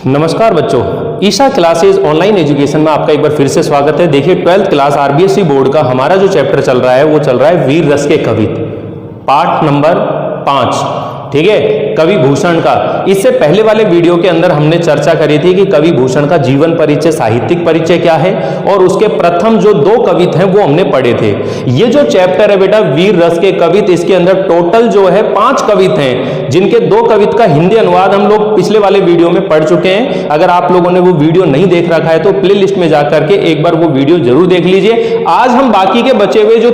नमस्कार बच्चों, Isha classes online education में आपका एक बार फिर से स्वागत है। देखिए 12th क्लास आरबीएसई बोर्ड का हमारा जो चैप्टर चल रहा है वो चल रहा है वीर रस के कवित, पाठ नंबर 5। ठीक है, कवि भूषण का। इससे पहले वाले वीडियो के अंदर हमने चर्चा करी थी कि कवि भूषण का जीवन परिचय, साहित्यिक परिचय क्या है, और उसके प्रथम जो 2 कवित हैं वो हमने पढ़े थे। ये जो चैप्टर है बेटा वीर रस के कवित, इसके अंदर टोटल जो है 5 कवित हैं, जिनके 2 कवित का हिंदी अनुवाद हम लोग पिछले वाले वीडियो में पढ़ चुके हैं। अगर आप लोगों ने वो वीडियो नहीं देख रखा है तो प्ले लिस्ट में जाकर के एक बार वो वीडियो जरूर देख लीजिए। आज हम बाकी के बचे हुए जो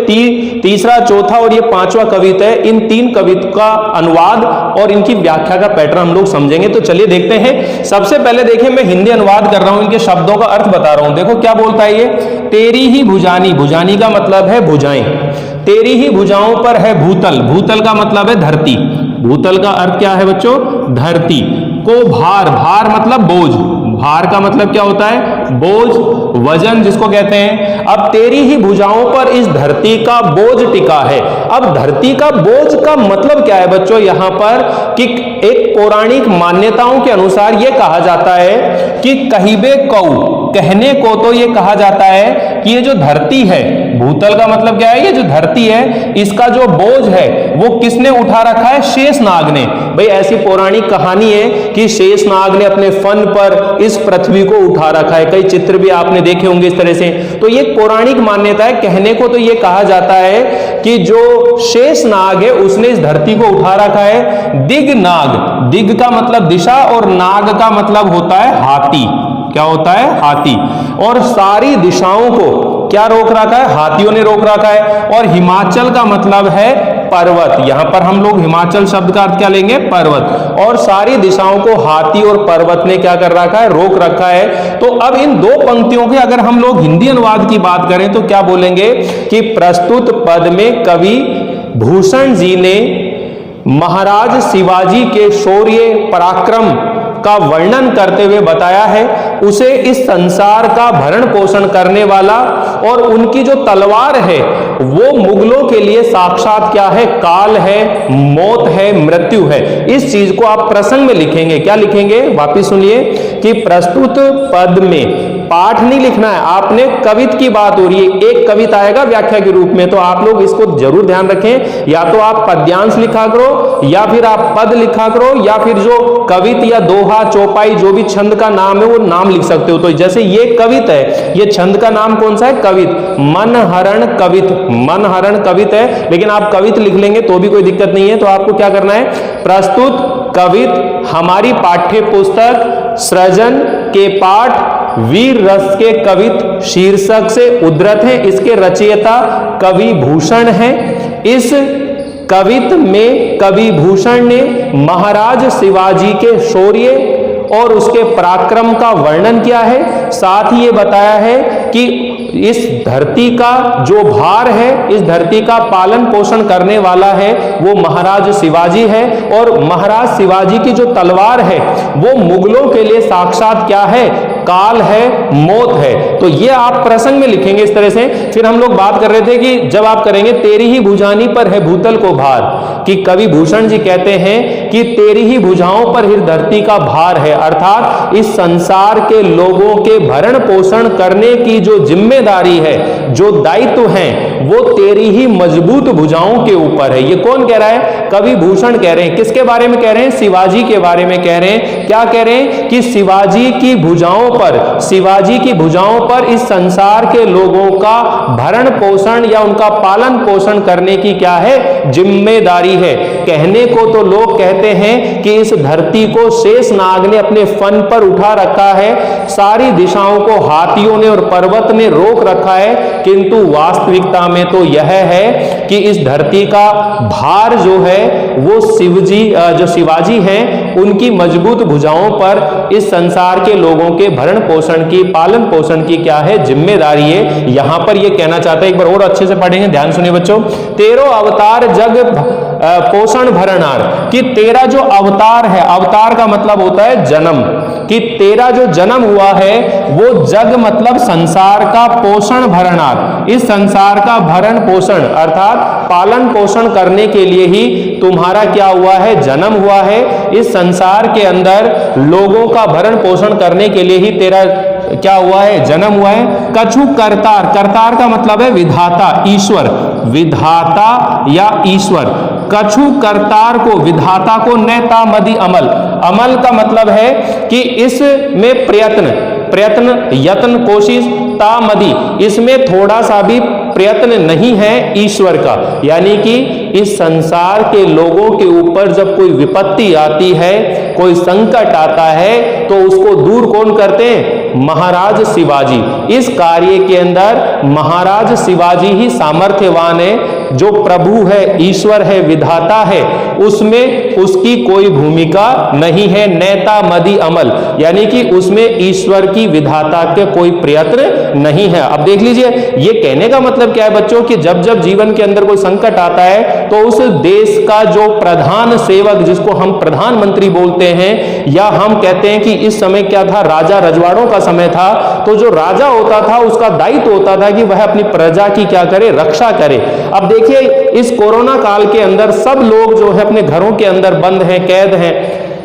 तीसरा, चौथा और ये 5वां कवित है, इन 3 कवित का अनुवाद और इनकी व्याख्या का पैटर्न हम लोग समझेंगे। तो चलिए देखते हैं। सबसे पहले देखिए, मैं हिंदी अनुवाद कर रहा हूं, इनके शब्दों का अर्थ बता रहा हूं। देखो क्या बोलता है ये, तेरी ही भुजानी, भुजानी का मतलब है भुजाएं, तेरी ही भुजाओं पर है भूतल, भूतल का मतलब है धरती, भूतल का अर्थ क्या है बच्चों, धरती को भार, भार मतलब बोझ, भार का मतलब क्या होता है, बोझ, वजन जिसको कहते हैं। अब तेरी ही भुजाओं पर इस धरती का बोझ टिका है। अब धरती का बोझ का मतलब क्या है बच्चों, यहां पर कि एक पौराणिक मान्यताओं के अनुसार यह कहा जाता है कि कहिबे कौ, कहने को तो यह कहा जाता है कि ये जो धरती है, भूतल का मतलब क्या है, ये जो धरती है इसका जो बोझ है वो किसने उठा रखा है, शेषनाग ने। भाई ऐसी पौराणिक कहानी है कि शेषनाग ने अपने फन पर इस पृथ्वी को उठा रखा है। कई चित्र भी आपने देखे होंगे इस तरह से। तो ये पौराणिक मान्यता है। कहने को तो ये कहा जाता है कि जो शेषनाग है उसने इस धरती को उठा रखा है। दिग्नाग, दिग का मतलब दिशा और नाग का मतलब होता है हाथी। क्या होता है, हाथी। और सारी दिशाओं को क्या रोक रखा है, हाथियों ने रोक रखा है। और हिमाचल का मतलब है पर्वत, यहां पर हम लोग हिमाचल शब्द का अर्थ क्या लेंगे, पर्वत। और सारी दिशाओं को हाथी और पर्वत ने क्या कर रखा है, रोक रखा है। तो अब इन 2 पंक्तियों के अगर हम लोग हिंदी अनुवाद की बात करें तो क्या बोलेंगे कि प्रस्तुत पद में कवि भूषण जी ने महाराज शिवाजी के शौर्य पराक्रम का वर्णन करते हुए बताया है, उसे इस संसार का भरण पोषण करने वाला और उनकी जो तलवार है वो मुगलों के लिए साक्षात क्या है, काल है, मौत है, मृत्यु है। इस चीज को आप प्रसंग में लिखेंगे। क्या लिखेंगे, वापिस सुनिए कि प्रस्तुत पद में, पाठ नहीं लिखना है आपने, कवित की बात हो रही है, एक कवित आएगा व्याख्या के रूप में। तो आप लोग इसको जरूर ध्यान रखें, या तो आप पद्यांश लिखा करो या फिर आप पद लिखा करो, या फिर जो कवित या दोहा, चौपाई, जो भी छंद का नाम है वो नाम लिख सकते हो। तो जैसे ये कवित है, ये छंद का नाम कौन सा है, कवित, मनहरण कवित, मनहरण कवित है। लेकिन आप कवित लिख लेंगे तो भी कोई दिक्कत नहीं है। तो आपको क्या करना है, प्रस्तुत कवित हमारी पाठ्य पुस्तक सृजन के पाठ वीर रस के कवित शीर्षक से उद्धृत है। इसके रचयिता कवि भूषण हैं। इस कवित में कवि भूषण ने महाराज शिवाजी के शौर्य और उसके पराक्रम का वर्णन किया है। साथ ही ये बताया है कि इस धरती का जो भार है, इस धरती का पालन पोषण करने वाला है वो महाराज शिवाजी है। और महाराज शिवाजी की जो तलवार है वो मुगलों के लिए साक्षात क्या है, काल है, मौत है। तो ये आप प्रसंग में लिखेंगे इस तरह से। फिर हम लोग बात कर रहे थे कि जब आप करेंगे तेरी ही भुजानी पर है भूतल को भार, कि कवि भूषण जी कहते हैं कि तेरी ही भुजाओं पर ही धरती का भार है, अर्थात इस संसार के लोगों के भरण पोषण करने की जो जिम्मेदारी है, जो दायित्व है, वो तेरी ही मजबूत भुजाओं के ऊपर है। ये कौन कह रहा है, कवि भूषण कह रहे हैं। किसके बारे में कह रहे हैं, शिवाजी के बारे में कह रहे हैं। क्या कह रहे हैं कि शिवाजी की भुजाओं पर, शिवाजी की भुजाओं पर इस संसार के लोगों का भरण पोषण या उनका पालन पोषण करने की क्या है, जिम्मेदारी है। कहने को तो लोग कहते हैं कि इस धरती को शेषनाग ने अपने फन पर उठा रखा है, सारी दिशाओं को हाथियों ने और पर्वत ने रोक रखा है, किंतु वास्तविकता में तो यह है कि इस धरती का भार जो है वो शिवजी, जो शिवाजी हैं, उनकी मजबूत भुजाओं पर इस संसार के लोगों के भरण पोषण की, पालन पोषण की क्या है, जिम्मेदारी है। यहां पर यह कहना चाहता है, एक बार और अच्छे से पढ़ेंगे, ध्यान सुनिए बच्चों। तेरो अवतार जग पोषण भरणार, कि तेरा जो अवतार है, अवतार का मतलब होता है जन्म, कि तेरा जो जन्म हुआ है वो जग मतलब संसार का पोषण भरणार, इस संसार का भरण पोषण अर्थात पालन पोषण करने के लिए ही तुम्हारा क्या हुआ है, जन्म हुआ है। इस संसार के अंदर लोगों का भरण पोषण करने के लिए ही तेरा क्या हुआ है, जन्म हुआ है। कछु करतार, करतार का मतलब है विधाता, ईश्वर, विधाता या ईश्वर। कछु करतार को, विधाता को नेता मदि अमल, अमल का मतलब है कि इसमें प्रयत्न, प्रयत्न यत्न कोशिश, तामदि इसमें थोड़ा सा भी प्रयत्न नहीं है ईश्वर का। यानी कि इस संसार के लोगों के ऊपर जब कोई विपत्ति आती है, कोई संकट आता है, तो उसको दूर कौन करते हैं, महाराज शिवाजी। इस कार्य के अंदर महाराज शिवाजी ही सामर्थ्यवान है। जो प्रभु है, ईश्वर है, विधाता है, उसमें उसकी कोई भूमिका नहीं है। नेता मदि अमल यानी कि उसमें ईश्वर की, विधाता के कोई प्रयत्न नहीं है। अब देख लीजिए, ये कहने का मतलब क्या है बच्चों कि जब जब जीवन के अंदर कोई संकट आता है तो उस देश का जो प्रधान सेवक, जिसको हम प्रधानमंत्री बोलते हैं, या हम कहते हैं कि इस समय क्या था, राजा रजवाड़ों का समय था, तो जो राजा होता था उसका दायित्व होता था कि वह अपनी प्रजा की क्या करे, रक्षा करे। अब देखिए, इस कोरोना काल के अंदर सब लोग जो है अपने घरों के अंदर बंद हैं, कैद हैं,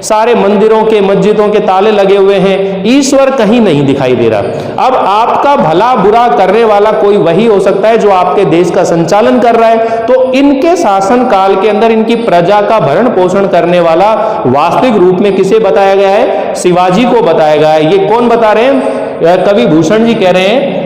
सारे मंदिरों के, मस्जिदों के ताले लगे हुए हैं, ईश्वर कहीं नहीं दिखाई दे रहा। अब आपका भला बुरा करने वाला कोई वही हो सकता है जो आपके देश का संचालन कर रहा है। तो इनके शासन काल के अंदर इनकी प्रजा का भरण पोषण करने वाला वास्तविक रूप में किसे बताया गया है, शिवाजी को बताया गया है। ये कौन बता रहे हैं, कवि भूषण जी कह रहे हैं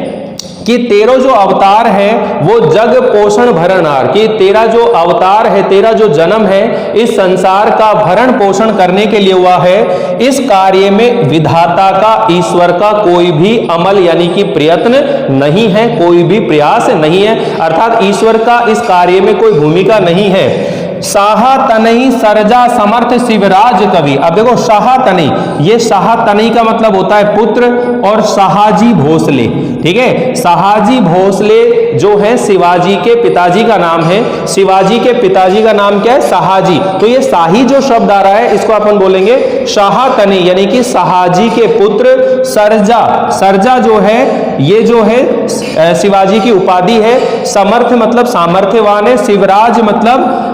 कि तेरा जो अवतार है वो जग पोषण भरणार, कि तेरा जो अवतार है, तेरा जो जन्म है, इस संसार का भरण पोषण करने के लिए हुआ है। इस कार्य में विधाता का, ईश्वर का कोई भी अमल यानी कि प्रयत्न नहीं है, कोई भी प्रयास नहीं है, अर्थात ईश्वर का इस कार्य में कोई भूमिका नहीं है। शाहा तनई सरजा समर्थ शिवराज कवि। अब देखो, शाहा तनई, ये शाहा तनई का मतलब होता है पुत्र, और शाहाजी भोसले, ठीक है, शाहाजी भोसले जो है शिवाजी के पिताजी का नाम है। शिवाजी के पिताजी का नाम क्या है, शाहाजी। तो ये शाही जो शब्द आ रहा है इसको अपन बोलेंगे शाहा तनई, यानी कि शाहाजी के पुत्र। सरजा, सरजा जो है ये जो है शिवाजी की उपाधि है। समर्थ मतलब सामर्थ्यवान है। शिवराज मतलब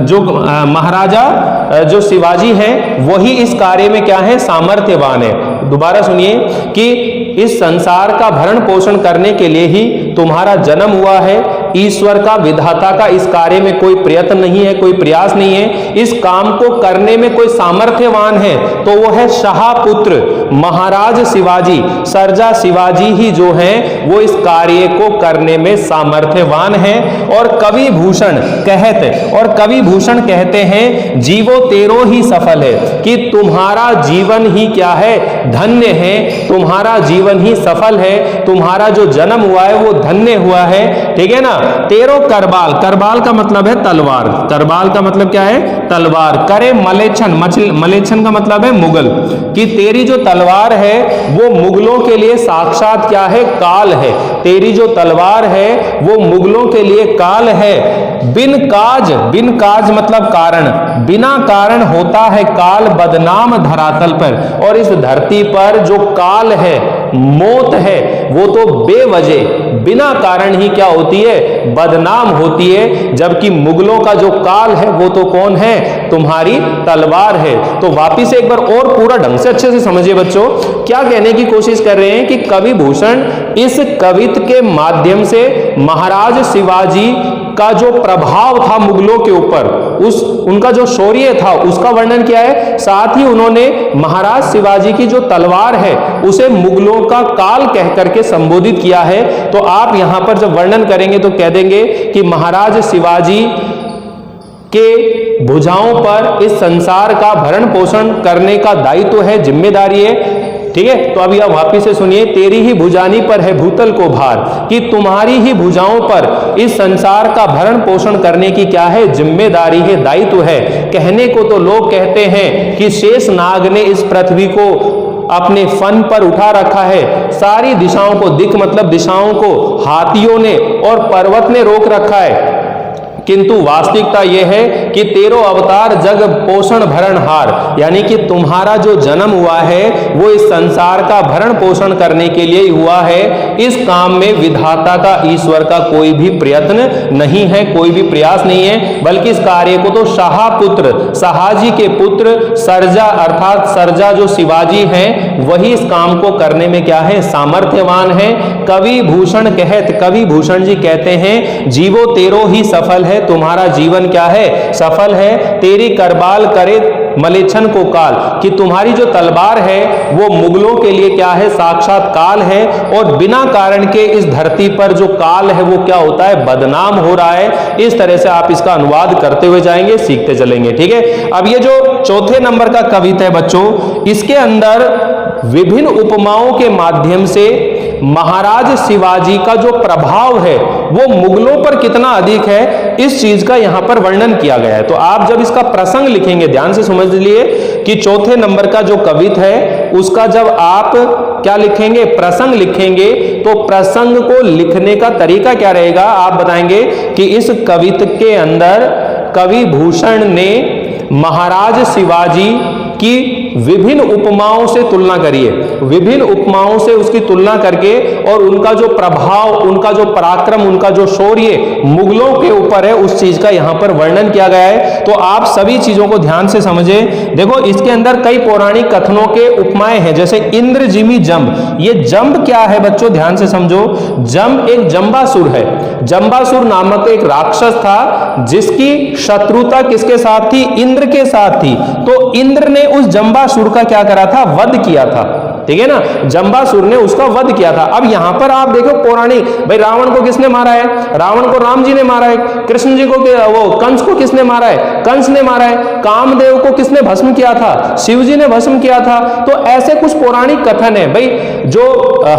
जो महाराजा जो शिवाजी हैं वही इस कार्य में क्या है, सामर्थ्यवान है। दोबारा सुनिए कि इस संसार का भरण पोषण करने के लिए ही तुम्हारा जन्म हुआ है। ईश्वर का, विधाता का इस कार्य में कोई प्रयत्न नहीं है, कोई प्रयास नहीं है। इस काम को करने में कोई सामर्थ्यवान है तो वो है शाहपुत्र महाराज शिवाजी। सरजा शिवाजी ही जो है वो इस कार्य को करने में सामर्थ्यवान है। और कवि भूषण कहते, और कवि भूषण कहते हैं जीवो तेरो ही सफल है, कि तुम्हारा जीवन ही क्या है, धन्य है, तुम्हारा जीवन ही सफल है, तुम्हारा जो जन्म हुआ है वो धन्य हुआ है, ठीक है ना। तेरो करबाल, करबाल का मतलब है तलवार, करबाल का मतलब क्या है, तलवार। करे मलेच्छन, मलेच्छन का मतलब है मुगल, कि तेरी जो तलवार है वो मुगलों के लिए साक्षात क्या है, काल है। तेरी जो तलवार है वो मुगलों के लिए काल है। बिन काज, बिन काज मतलब कारण, बिना कारण होता है काल बदनाम धरातल पर। और इस धरती पर जो काल है, मौत है, वो तो बेवजह बिना कारण ही क्या होती है, बदनाम होती है। जबकि मुगलों का जो काल है वो तो कौन है, तुम्हारी तलवार है। तो वापिस एक बार और पूरा ढंग से अच्छे से समझिए बच्चों, क्या कहने की कोशिश कर रहे हैं कि कवि भूषण इस कवित्व के माध्यम से महाराज शिवाजी का जो प्रभाव था मुगलों के ऊपर, उस उनका जो शौर्य था उसका वर्णन किया है। साथ ही उन्होंने महाराज शिवाजी की जो तलवार है उसे मुगलों का काल कह करके संबोधित किया है। तो आप यहां पर जब वर्णन करेंगे तो कह देंगे कि महाराज शिवाजी के भुजाओं पर इस संसार का भरण पोषण करने का दायित्व है, जिम्मेदारी है, ठीक है। तो अभी आप वापिस से सुनिए, तेरी ही भुजानी पर है भूतल को भार, कि तुम्हारी ही भुजाओं पर इस संसार का भरण पोषण करने की क्या है, जिम्मेदारी है, दायित्व है। कहने को तो लोग कहते हैं कि शेष नाग ने इस पृथ्वी को अपने फन पर उठा रखा है, सारी दिशाओं को, दिक मतलब दिशाओं को हाथियों ने और पर्वत ने रोक रखा है। किंतु वास्तविकता यह है कि 13 अवतार जग पोषण भरण हार, यानी कि तुम्हारा जो जन्म हुआ है वो इस संसार का भरण पोषण करने के लिए हुआ है। इस काम में विधाता का, ईश्वर का कोई भी प्रयत्न नहीं है, कोई भी प्रयास नहीं है, बल्कि इस कार्य को तो शाहपुत्र, शाहजी के पुत्र सर्जा अर्थात सर्जा जो शिवाजी हैं वही इस काम को करने में क्या है, सामर्थ्यवान है। कवि भूषण कहत, कवि भूषण जी कहते हैं जीवो तेरो ही सफल है, तुम्हारा जीवन क्या है, सफल है। तेरी करबाल करे मलेच्छन को काल, कि तुम्हारी जो तलवार है वो मुगलों के लिए क्या है, साक्षात काल है। और बिना कारण के इस धरती पर जो काल है वो क्या होता है, बदनाम हो रहा है। इस तरह से आप इसका अनुवाद करते हुए जाएंगे, सीखते चलेंगे, ठीक है। अब ये जो चौथे नंबर का कविता है बच्चों, इसके अंदर विभिन्न उपमाओं के माध्यम से महाराज शिवाजी का जो प्रभाव है वो मुगलों पर कितना अधिक है, इस चीज का यहां पर वर्णन किया गया है। तो आप जब इसका प्रसंग लिखेंगे, ध्यान से समझ लीजिए कि चौथे नंबर का जो कविता है उसका जब आप क्या लिखेंगे, प्रसंग लिखेंगे, तो प्रसंग को लिखने का तरीका क्या रहेगा, आप बताएंगे कि इस कविता के अंदर कवि भूषण ने महाराज शिवाजी की विभिन्न उपमाओं से तुलना करिए, विभिन्न उपमाओं से उसकी तुलना करके, और उनका जो प्रभाव, उनका जो पराक्रम, उनका जो शौर्य मुगलों के ऊपर है उस चीज का यहां पर वर्णन किया गया है। तो आप सभी चीजों को ध्यान से समझें। देखो इसके अंदर कई पौराणिक कथनों के उपमाएं हैं, जैसे इंद्र जिमी जंब। ये जंब क्या है बच्चों, ध्यान से समझो। जंब एक जंबासुर है। जंबासुर नामक एक राक्षस था जिसकी शत्रुता किसके साथ थी, इंद्र के साथ थी। तो इंद्र ने उस जंबासुर का क्या करा था, वध किया था, ठीक है ना। जंबासुर ने उसका वध किया था। अब यहां पर आप देखो पौराणिक, भाई रावण को किसने मारा है, रावण को राम जी ने मारा है। कृष्ण जी को, वो कंस को किसने मारा है, कंस ने मारा है। कामदेव को किसने भस्म किया था, शिव जी ने भस्म किया था। तो ऐसे कुछ पौराणिक कथन है। भाई जो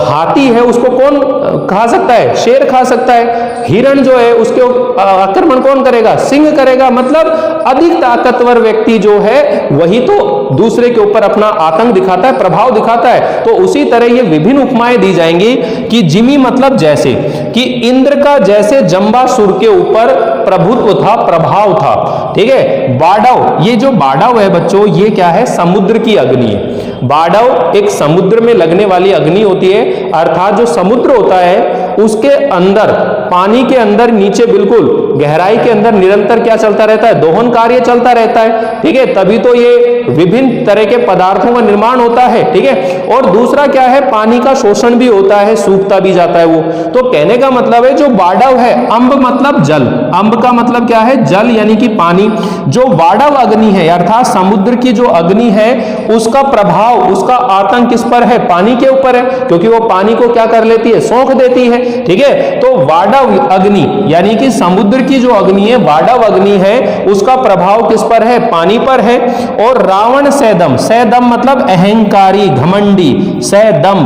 हाथी है उसको कौन खा सकता है, शेर खा सकता है। हिरण जो है उसके आक्रमण कौन करेगा, सिंह करेगा। मतलब अधिक ताकतवर व्यक्ति जो है वही तो दूसरे के ऊपर अपना आतंक दिखाता है, प्रभाव दिखाता है। तो उसी तरह ये विभिन्न उपमाएं दी जाएंगी कि जिमी मतलब जैसे, कि इंद्र का जैसे जंबासुर के ऊपर प्रभुत्व था, प्रभाव था, ठीक है। बाड़व, ये जो बाड़व है बच्चों, ये क्या है, समुद्र की अग्नि है। बाड़व एक समुद्र में लगने वाली अग्नि होती है, अर्थात जो समुद्र होता है उसके अंदर, पानी के अंदर नीचे बिल्कुल गहराई के अंदर निरंतर क्या चलता रहता है, दोहन कार्य चलता रहता है, ठीक है। तभी तो ये विभिन्न तरह के पदार्थों का निर्माण होता है, ठीक है। और दूसरा क्या है, पानी का शोषण भी होता है, सूखता भी जाता है वो। तो कहने का मतलब है जो बाड़व है, अंब मतलब जल, अंब का मतलब क्या है, जल यानी कि पानी। जो बाड़व अग्नि है अर्थात समुद्र की जो अग्नि है उसका प्रभाव, उसका आतंक किस पर है, पानी के ऊपर है, क्योंकि वो पानी को क्या कर लेती है, सोख देती है, ठीक है। तो वाड़व अग्नि यानी कि समुद्र की जो अग्नि है, वाड़व अग्नि है, उसका प्रभाव किस पर है, पानी पर है। और रावण सैदम, सैदम मतलब अहंकारी, घमंडी, सैदम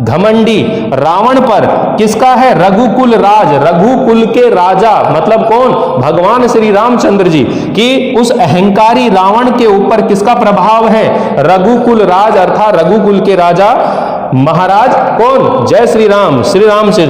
घमंडी, रावण पर किसका है, रघुकुल राज, रघुकुल के राजा मतलब कौन, भगवान श्री रामचंद्र जी की उस अहंकारी रावण के ऊपर किसका प्रभाव है, रघुकुल राज अर्थात रघुकुल के राजा महाराज कौन, जय श्री राम, श्री राम से।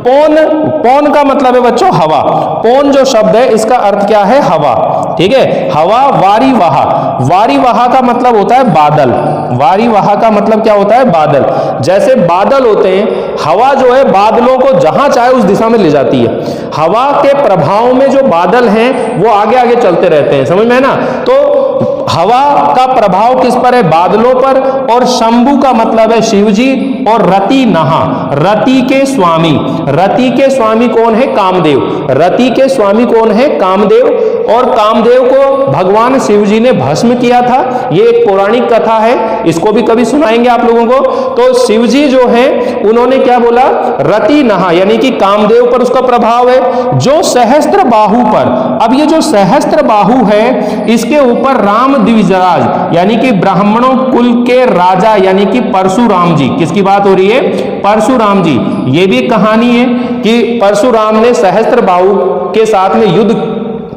पौन, पौन का मतलब है बच्चों हवा। पौन जो शब्द है इसका अर्थ क्या है, हवा, ठीक है। हवा, वारीवाहा, वारीवाहा का मतलब होता है बादल, वारीवाहा का मतलब क्या होता है, बादल। जैसे बादल होते हैं, हवा जो है बादलों को जहां चाहे उस दिशा में ले जाती है। हवा के प्रभाव में जो बादल हैं वो आगे आगे चलते रहते हैं, समझ में है ना। तो हवा का प्रभाव किस पर है, बादलों पर। और शंभु का मतलब है शिवजी। और रति नहा, रति के स्वामी, रति के स्वामी कौन है, कामदेव, रति के स्वामी कौन है, कामदेव। और कामदेव को भगवान शिव जी ने भस्म किया था, ये एक पौराणिक कथा है, इसको भी कभी सुनाएंगे आप लोगों को। तो शिव जी जो है उन्होंने क्या बोला, रति नहा यानी कि कामदेव पर उसका प्रभाव है। जो सहस्त्र बाहु पर, अब ये जो सहस्त्र बाहु है इसके ऊपर राम द्विजराज यानी कि ब्राह्मणों कुल के राजा यानी कि परशुराम जी, किसकी बात हो रही है, परशुराम जी। ये भी कहानी है कि परशुराम ने सहस्त्र बाहु के साथ में युद्ध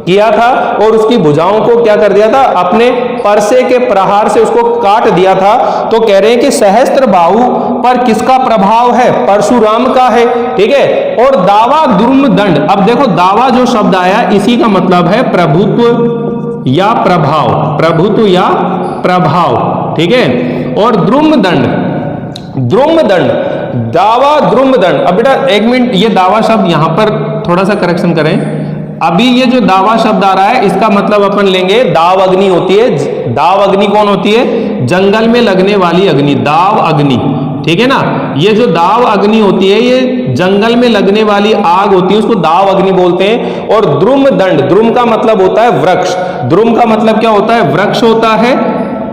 किया था और उसकी भुजाओं को क्या कर दिया था, अपने परसे के प्रहार से उसको काट दिया था। तो कह रहे हैं कि सहस्त्र बाहु पर किसका प्रभाव है, परशुराम का है, ठीक है। और दावा द्रुम दंड, अब देखो दावा जो शब्द आया इसी का मतलब है प्रभुत्व या प्रभाव, प्रभुत्व या प्रभाव, ठीक है। और द्रुम दंड, द्रुम दंड, दावा द्रुम दंड। अब बेटा एक मिनट, ये दावा शब्द यहां पर थोड़ा सा करेक्शन करें। अभी ये जो दावा शब्द आ रहा है इसका मतलब अपन लेंगे दाव अग्नि होती है। दाव अग्नि कौन होती है, जंगल में लगने वाली अग्नि, दाव अग्नि, ठीक है ना। ये जो दाव अग्नि होती है ये जंगल में लगने वाली आग होती है, उसको दाव अग्नि बोलते हैं। और द्रुम दंड, द्रुम का मतलब होता है वृक्ष, द्रुम का मतलब क्या होता है, वृक्ष होता है,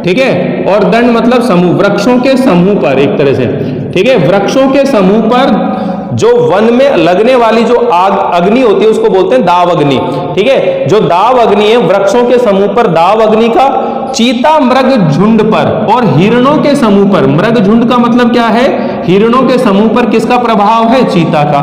ठीक है। और दंड मतलब समूह, वृक्षों के समूह पर एक तरह से, ठीक है। वृक्षों के समूह पर जो वन में लगने वाली जो आग अग्नि होती है उसको बोलते हैं दाव अग्नि, ठीक है। जो दाव अग्नि है वृक्षों के समूह पर दाव अग्नि का, चीता मृग झुंड पर और हिरणों के समूह पर, मृग झुंड का मतलब क्या है, हिरणों के समूह पर किसका प्रभाव है, चीता का।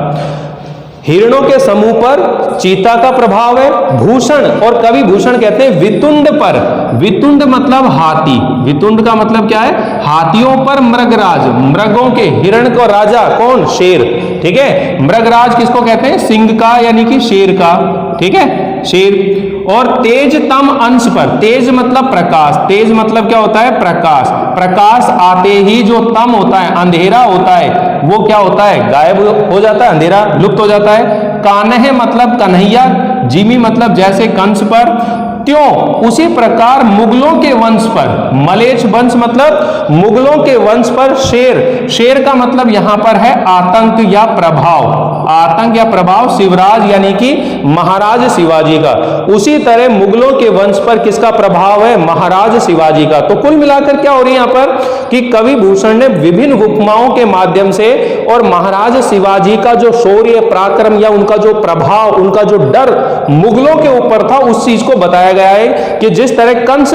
हिरणों के समूह पर चीता का प्रभाव है। भूषण, और कवि भूषण कहते हैं वितुंड पर, वितुंड मतलब हाथी, वितुंड का मतलब क्या है, हाथियों पर मृगराज, मृगों के, हिरण को राजा कौन, शेर, ठीक है। मृगराज किसको कहते हैं, सिंह का यानी कि शेर का, ठीक है, शेर। और तेज तम अंश पर, तेज मतलब प्रकाश, तेज मतलब क्या होता है, प्रकाश, प्रकाश आते ही जो तम होता है, अंधेरा होता है, वो क्या होता है, गायब हो जाता है, अंधेरा लुप्त हो जाता है। कान्ह मतलब कन्हैया, जिमी मतलब जैसे कंस पर, त्यों उसी प्रकार मुगलों के वंश पर, मलेच्छ वंश मतलब मुगलों के वंश पर शेर, शेर का मतलब यहां पर है आतंक या प्रभाव, आतंक या प्रभाव शिवराज यानी कि महाराज शिवाजी का। उसी तरह मुगलों के वंश पर किसका प्रभाव है, महाराज शिवाजी का। तो कुल मिलाकर क्या हो रही है यहां पर कि कवि भूषण ने विभिन्न उपमाओं के माध्यम से और महाराज शिवाजी का जो शौर्य पराक्रम या उनका जो प्रभाव, उनका जो डर मुगलों के ऊपर था उस चीज को बताया गया है कि जिस तरह कंस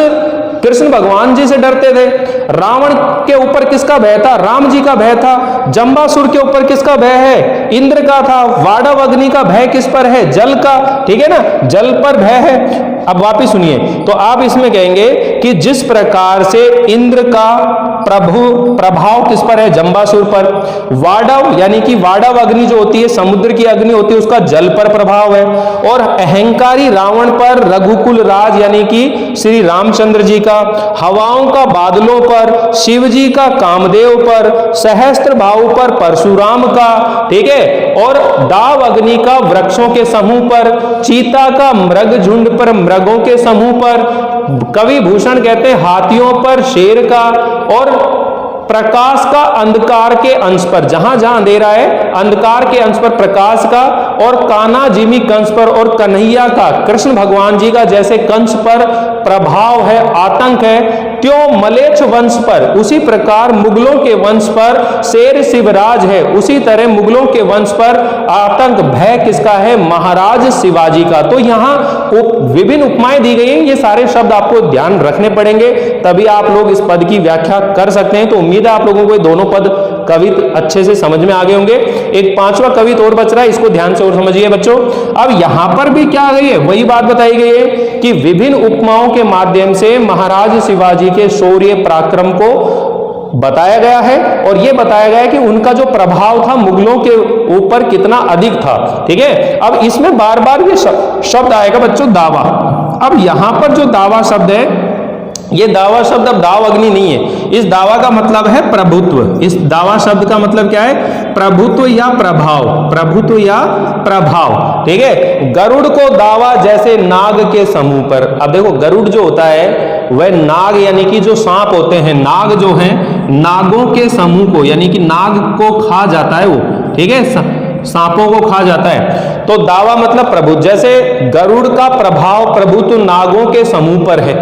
कृष्ण भगवान जी से डरते थे, रावण के ऊपर किसका भय था, राम जी का भय था। जंबासुर के ऊपर किसका भय है, इंद्र का था। वाड़व अग्नि का भय किस पर है, जल का, ठीक है ना, जल पर भय है। अब वापिस सुनिए, तो आप इसमें कहेंगे कि जिस प्रकार से इंद्र का प्रभाव किस पर है, जंबासुर पर। वाड़व यानी कि वाड़व अग्नि जो होती है समुद्र की अग्नि होती है, उसका जल पर प्रभाव है। और अहंकारी रावण पर रघुकुल राज यानी कि श्री रामचंद्र जी का, हवाओं का बादलों पर, शिव जी का कामदेव पर, सहस्त्र बाहु पर परशुराम का, ठीक है। और दाव अग्नि का वृक्षों के समूह पर, चीता का मृग झुंड पर, मृगों के समूह पर, कवि भूषण कहते हैं हाथियों पर शेर का, और प्रकाश का अंधकार के अंश पर, जहां जहां अंधेरा है अंधकार के अंश पर प्रकाश का, और कान्हा जिमी कंस पर, और कन्हैया का कृष्ण भगवान जी का जैसे कंस पर प्रभाव है, आतंक है, त्यों मलेच्छ वंश पर, उसी प्रकार मुगलों के वंश पर शेर शिवराज है, उसी तरह मुगलों के वंश पर आतंक भय किसका है, महाराज शिवाजी का। तो यहाँ विभिन्न उपमाएं दी गई हैं, ये सारे शब्द आपको ध्यान रखने पड़ेंगे, तभी आप लोग इस पद की व्याख्या कर सकते हैं। तो उम्मीद है आप लोगों को ये दोनों पद कवित अच्छे से समझ में आ गए होंगे। एक पांचवा कवित और बच रहा है, इसको ध्यान से और समझिए बच्चों। अब यहां पर भी क्या आ गई है, वही बात बताई गई है कि विभिन्न उपमाओं के माध्यम से महाराज शिवाजी के शौर्य पराक्रम को बताया गया है, और यह बताया गया है कि उनका जो प्रभाव था मुगलों के ऊपर कितना अधिक था, ठीक है। अब इसमें बार बार ये शब्द आएगा बच्चों, दावा। अब यहां पर जो दावा शब्द है, ये दावा शब्द अब दाव अग्नि नहीं है, इस दावा का मतलब है प्रभुत्व। इस दावा शब्द का मतलब क्या है, प्रभुत्व या प्रभाव, प्रभुत्व या प्रभाव, ठीक है। गरुड़ को दावा जैसे नाग के समूह पर। अब देखो गरुड़ जो होता है वह नाग यानी कि जो सांप होते हैं, नाग जो हैं, नागों के समूह को, यानी कि नाग को खा जाता है वो, ठीक है, सांपों को खा जाता है। तो दावा मतलब प्रभु, जैसे गरुड़ का प्रभाव प्रभुत्व नागों के समूह पर है,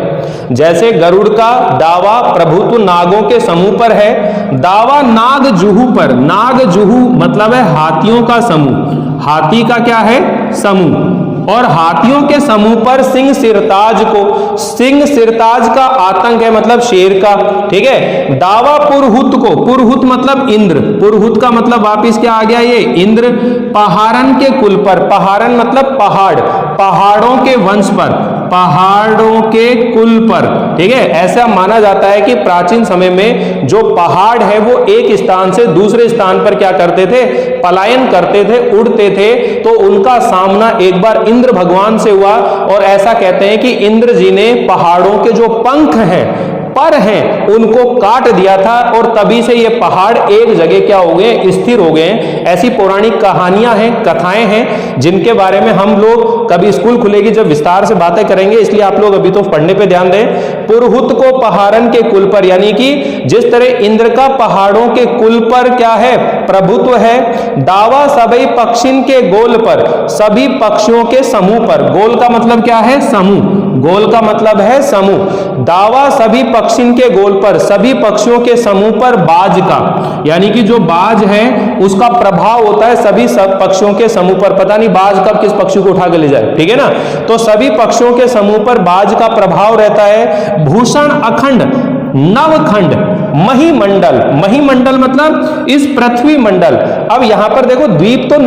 जैसे गरुड़ का दावा प्रभुत्व नागों के समूह पर है। दावा नाग जुहू पर, नाग जुहू मतलब है हाथियों का समूह, हाथी का क्या है, समूह। और हाथियों के समूह पर सिंह सिरताज को, सिंह सिरताज का आतंक है मतलब शेर का, ठीक है। दावा पुरहुत को, पुरहुत मतलब इंद्र, पुरहुत का मतलब वापिस क्या आ गया, ये इंद्र। पहाड़न के कुल पर, पहाड़न मतलब पहाड़, पहाड़ों के वंश पर, पहाड़ों के कुल पर, ठीक है। ऐसा माना जाता है कि प्राचीन समय में जो पहाड़ है वो एक स्थान से दूसरे स्थान पर क्या करते थे, पलायन करते थे, उड़ते थे। तो उनका सामना एक बार इंद्र भगवान से हुआ और ऐसा कहते हैं कि इंद्र जी ने पहाड़ों के जो पंख हैं, पर हैं, उनको काट दिया था और तभी से ये पहाड़ एक जगह क्या हो गए, स्थिर हो गए। ऐसी पौराणिक कहानियां हैं, कथाएं हैं, जिनके बारे में हम लोग कभी स्कूल खुलेगी जब विस्तार से बातें करेंगे, इसलिए आप लोग अभी तो पढ़ने पे ध्यान दें। पुरहुत को पहाड़न के कुल पर, यानी कि जिस तरह इंद्र का पहाड़ों के कुल पर क्या है, प्रभुत्व है। दावा सभी पक्षिन के गोल पर, सभी पक्षियों के समूह पर, गोल का मतलब क्या है, समूह, गोल का मतलब है समूह। दावा सभी पक्षिन के गोल पर, सभी पक्षियों के समूह पर बाज का, यानी कि जो बाज है उसका प्रभाव होता है सभी सब पक्षियों के समूह पर। पता नहीं बाज कब किस पक्षी को उठा के ले जाए, ठीक है ना। तो सभी पक्षियों के समूह पर बाज का प्रभाव रहता है। भूषण अखंड नवखंड महिमंडल, महिमंडल मतलब इस पृथ्वी मंडल। अब यहां पर देखो द्वीप तो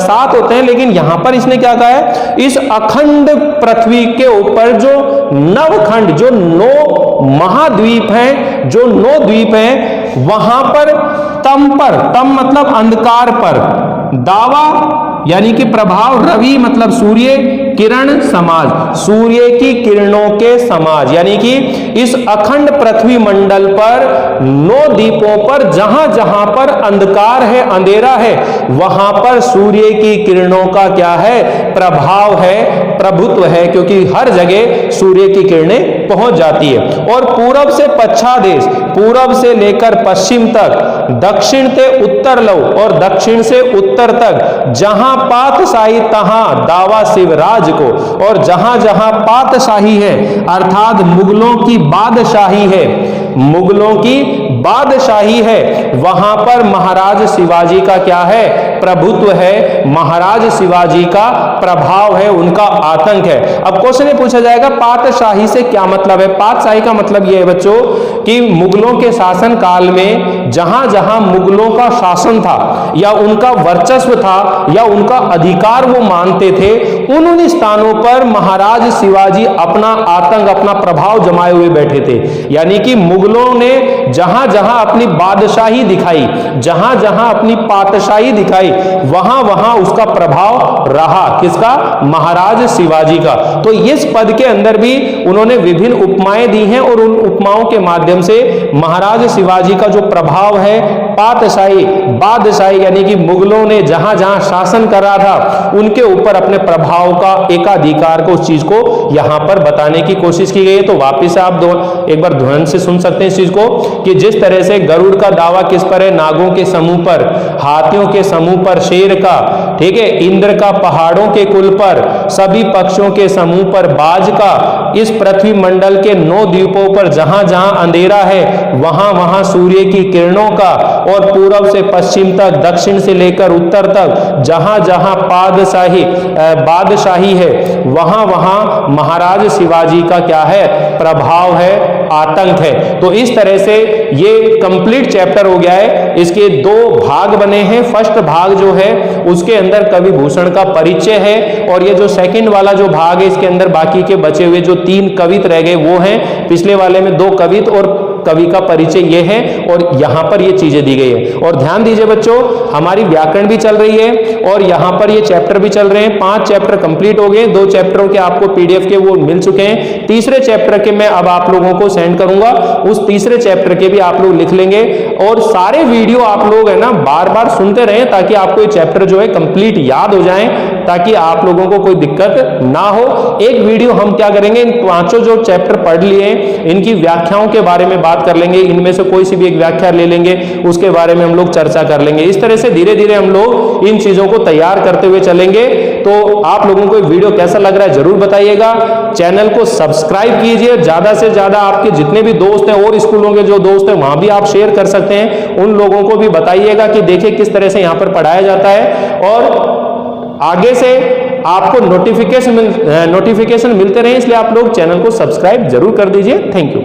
7 होते हैं, लेकिन यहां पर इसने क्या कहा है, इस अखंड पृथ्वी के ऊपर जो नवखंड, जो 9 महाद्वीप हैं, जो 9 द्वीप हैं, वहां पर तम पर, तम मतलब अंधकार पर, दावा यानी कि प्रभाव, रवि मतलब सूर्य, किरण समाज, सूर्य की किरणों के समाज, यानी कि इस अखंड पृथ्वी मंडल पर 9 द्वीपों पर जहां जहां पर अंधकार है, अंधेरा है, वहां पर सूर्य की किरणों का क्या है, प्रभाव है, प्रभुत्व है, क्योंकि हर जगह सूर्य की किरणें पहुंच जाती है। और पूरब से पश्चादेश, पूरब से लेकर पश्चिम तक, दक्षिण से उत्तर लव और दक्षिण से उत्तर तक, जहां पातशाही तहां दावा शिवराज को, और जहां जहां पातशाही है अर्थात मुगलों की बादशाही है, मुगलों की बादशाही है, वहां पर महाराज शिवाजी का क्या है, प्रभुत्व है, महाराज शिवाजी का प्रभाव है, उनका आतंक है। अब क्वेश्चन पूछा जाएगा पातशाही से क्या मतलब है। पातशाही का मतलब यह है बच्चों कि मुगलों के शासन काल में जहां जहां मुगलों का शासन था या उनका वर्चस्व था या उनका अधिकार वो मानते थे, उन स्थानों पर महाराज शिवाजी अपना आतंक, अपना प्रभाव जमाए हुए बैठे थे। यानी कि मुगलों ने जहां जहां अपनी बादशाही दिखाई, जहां जहां अपनी पातशाही दिखाई, वहां वहां उसका प्रभाव रहा। किसका, महाराज शिवाजी का। तो इस पद के अंदर भी उन्होंने विभिन्न उपमाएं दी हैं और उन उपमाओं के माध्यम से महाराज शिवाजी का जो प्रभाव है, पातशाही, बादशाही, यानी कि मुगलों ने जहां जहां शासन कर रहा था उनके ऊपर अपने प्रभाव का, एकाधिकार को, उस चीज को यहां पर बताने की कोशिश की गई है। तो वापिस से आप एक बार ध्यान से सुन सकते हैं इस चीज को कि जिस तरह से गरुड़ का दावा किस पर है, नागों के समूह पर, हाथियों के समूह पर शेर का, ठीक है, इंद्र का पहाड़ों के कुल पर, सभी पक्षियों के समूह पर बाज का, इस पृथ्वी मंडल के 9 द्वीपों पर जहां जहां अंधेरा है वहां वहां सूर्य की किरणों का, और पूरब से पश्चिम तक, दक्षिण से लेकर उत्तर तक जहां जहां बादशाही है वहां वहां महाराज शिवाजी का क्या है, प्रभाव है, आतंक है। तो इस तरह से ये कंप्लीट चैप्टर हो गया है। इसके 2 भाग बने हैं। फर्स्ट भाग जो है उसके अंदर कवि भूषण का परिचय है, और ये जो सेकंड वाला जो भाग है इसके अंदर बाकी के बचे हुए जो 3 कवित रह गए वो हैं। पिछले वाले में 2 कवित और कवि का परिचय ये है, और यहां पर ये चीजें दी गई है। और ध्यान दीजिए बच्चों, हमारी व्याकरण भी चल रही है और यहां पर ये चैप्टर भी चल रहे हैं। 5 चैप्टर कंप्लीट हो गए, 2 चैप्टरों के आपको पीडीएफ के वो मिल चुके हैं। तीसरे चैप्टर के मैं अब आप लोगों को सेंड करूंगा, उस तीसरे चैप्टर के भी आप लोग लिख लेंगे। और सारे वीडियो आप लोग है ना बार बार सुनते रहें ताकि आपको ये चैप्टर जो है कंप्लीट याद हो जाए, ताकि आप लोगों को कोई दिक्कत ना हो। एक वीडियो हम क्या करेंगे, इन 5 जो चैप्टर पढ़ लिए इनकी व्याख्याओं के बारे में बात कर लेंगे, इनमें से कोई सी भी एक व्याख्या ले लेंगे, उसके बारे में हम लोग चर्चा कर लेंगे। इस तरह से धीरे धीरे हम लोग इन चीजों को तैयार करते हुए चलेंगे। तो आप लोगों को वीडियो कैसा लग रहा है जरूर बताइएगा। चैनल को सब्सक्राइब कीजिए, ज्यादा से ज्यादा आपके जितने भी दोस्त हैं और स्कूलों के जो दोस्त हैं वहां भी आप शेयर कर सकते हैं, उन लोगों को भी बताइएगा कि देखिए किस तरह से यहां पर पढ़ाया जाता है। और आगे से आपको नोटिफिकेशन मिलते रहे, इसलिए आप लोग चैनल को सब्सक्राइब जरूर कर दीजिए। Thank you.